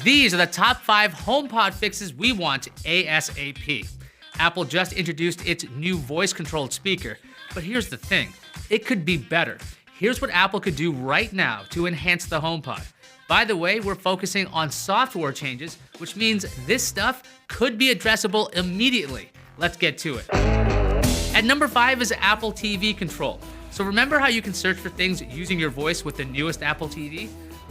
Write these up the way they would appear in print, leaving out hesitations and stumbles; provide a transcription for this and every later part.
These are the top 5 HomePod fixes we want ASAP. Apple just introduced its new voice-controlled speaker, but here's the thing, it could be better. Here's what Apple could do right now to enhance the HomePod. By the way, we're focusing on software changes, which means this stuff could be addressable immediately. Let's get to it. At number 5 is Apple TV control. So remember how you can search for things using your voice with the newest Apple TV?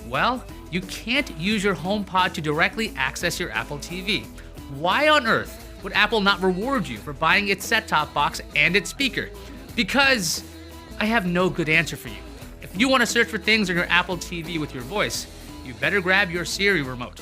Well, you can't use your HomePod to directly access your Apple TV. Why on earth would Apple not reward you for buying its set-top box and its speaker? Because I have no good answer for you. If you want to search for things on your Apple TV with your voice, you better grab your Siri remote.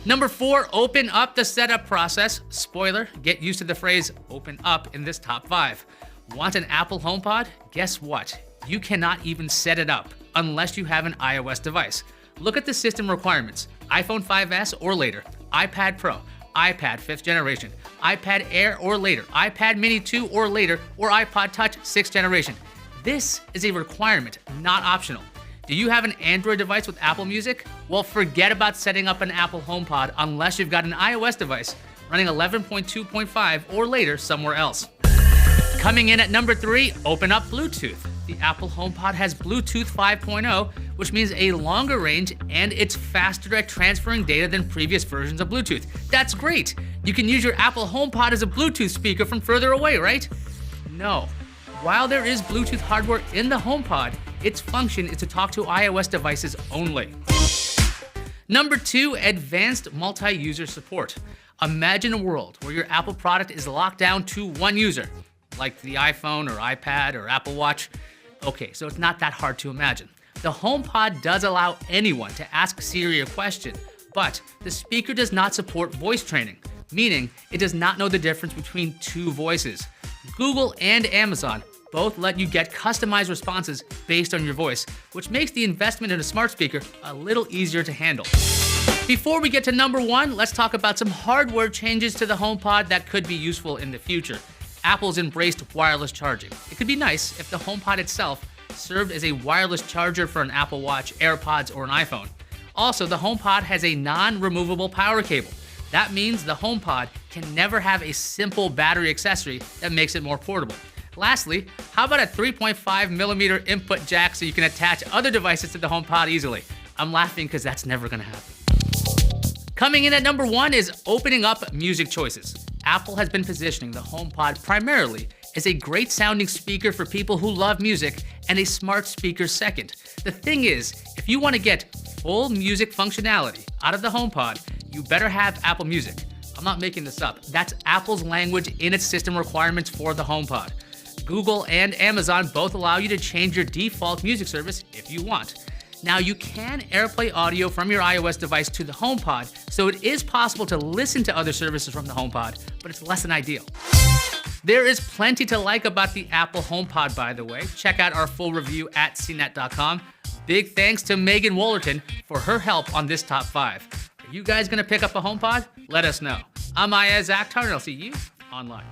Number 4, open up the setup process. Spoiler, get used to the phrase open up in this top 5. Want an Apple HomePod? Guess what? You cannot even set it up unless you have an iOS device. Look at the system requirements. iPhone 5S or later, iPad Pro, iPad 5th generation, iPad Air or later, iPad Mini 2 or later, or iPod Touch 6th generation. This is a requirement, not optional. Do you have an Android device with Apple Music? Well, forget about setting up an Apple HomePod unless you've got an iOS device running 11.2.5 or later somewhere else. Coming in at number 3, open up Bluetooth. The Apple HomePod has Bluetooth 5.0, which means a longer range and it's faster at transferring data than previous versions of Bluetooth. That's great! You can use your Apple HomePod as a Bluetooth speaker from further away, right? No. While there is Bluetooth hardware in the HomePod, its function is to talk to iOS devices only. Number 2, advanced multi-user support. Imagine a world where your Apple product is locked down to one user, like the iPhone or iPad or Apple Watch. Okay, so it's not that hard to imagine. The HomePod does allow anyone to ask Siri a question, but the speaker does not support voice training, meaning it does not know the difference between two voices. Google and Amazon both let you get customized responses based on your voice, which makes the investment in a smart speaker a little easier to handle. Before we get to number 1, let's talk about some hardware changes to the HomePod that could be useful in the future. Apple's embraced wireless charging. It could be nice if the HomePod itself served as a wireless charger for an Apple Watch, AirPods, or an iPhone. Also, the HomePod has a non-removable power cable. That means the HomePod can never have a simple battery accessory that makes it more portable. Lastly, how about a 3.5mm input jack so you can attach other devices to the HomePod easily? I'm laughing because that's never gonna happen. Coming in at number 1 is opening up music choices. Apple has been positioning the HomePod primarily as a great sounding speaker for people who love music and a smart speaker second. The thing is, if you want to get full music functionality out of the HomePod, you better have Apple Music. I'm not making this up. That's Apple's language in its system requirements for the HomePod. Google and Amazon both allow you to change your default music service if you want. Now, you can AirPlay audio from your iOS device to the HomePod, so it is possible to listen to other services from the HomePod, but it's less than ideal. There is plenty to like about the Apple HomePod, by the way. Check out our full review at CNET.com. Big thanks to Megan Wollerton for her help on this top 5. Are you guys gonna pick up a HomePod? Let us know. I'm Ayaz Akhtar, and I'll see you online.